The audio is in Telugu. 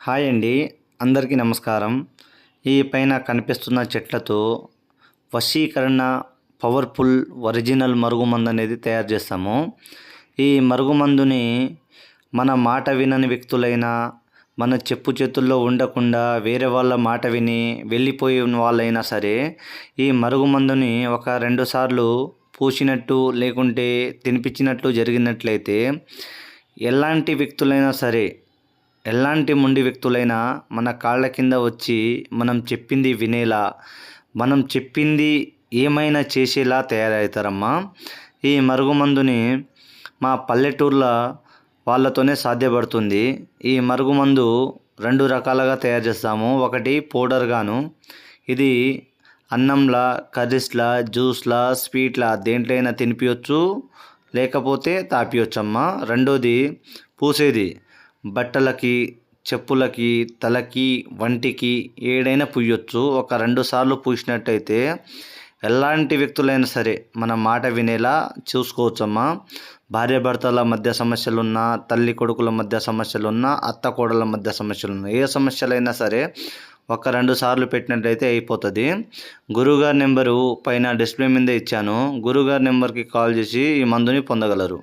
హాయ్ అండి. అందరికీ నమస్కారం. ఈ పైన కనిపిస్తున్న చెట్లతో వశీకరణ పవర్ఫుల్ ఒరిజినల్ మరుగుమందు అనేది తయారు చేస్తాము. ఈ మరుగుమందుని మన మాట వినని వ్యక్తులైనా, మన చెప్పు చేతుల్లో ఉండకుండా వేరే వాళ్ళ మాట విని వెళ్ళిపోయిన వాళ్ళైనా సరే, ఈ మరుగుమందుని ఒక 2 సార్లు పూసినట్టు లేకుంటే తినిపించినట్లు జరిగినట్లయితే ఎలాంటి వ్యక్తులైనా సరే, ఎలాంటి మొండి వ్యక్తులైనా మన కాళ్ళ కింద వచ్చి మనం చెప్పింది వినేలా, మనం చెప్పింది ఏమైనా చేసేలా తయారవుతారమ్మా. ఈ మరుగుమందుని మా పల్లెటూర్ల వాళ్ళతోనే సాధ్యపడుతుంది. ఈ మరుగుమందు 2 రకాలుగా తయారు చేస్తాము. ఒకటి పౌడర్గాను, ఇది అన్నంలా, కర్రీస్లా, జ్యూస్లా, స్వీట్లా దేంట్లో అయినా తినిపించవచ్చు, లేకపోతే తాపియొచ్చమ్మా. రెండోది పూసేది, బట్టలకి, చెప్పులకి, తలకి, వంటికి ఏడైనా పూయొచ్చు. ఒక 2 సార్లు పూసినట్టయితే ఎలాంటి వ్యక్తులైనా సరే మన మాట వినేలా చూసుకోవచ్చమ్మా. భార్యాభర్తల మధ్య సమస్యలున్నా, తల్లి కొడుకుల మధ్య సమస్యలున్నా, అత్త కోడల మధ్య సమస్యలున్నా, ఏ సమస్యలైనా సరే ఒక 2 సార్లు పెట్టినట్టయితే అయిపోతుంది. గురువుగారి నెంబరు పైన డిస్ప్లే మీద ఇచ్చాను. గురువుగారి నెంబర్కి కాల్ చేసి ఈ మందుని పొందగలరు.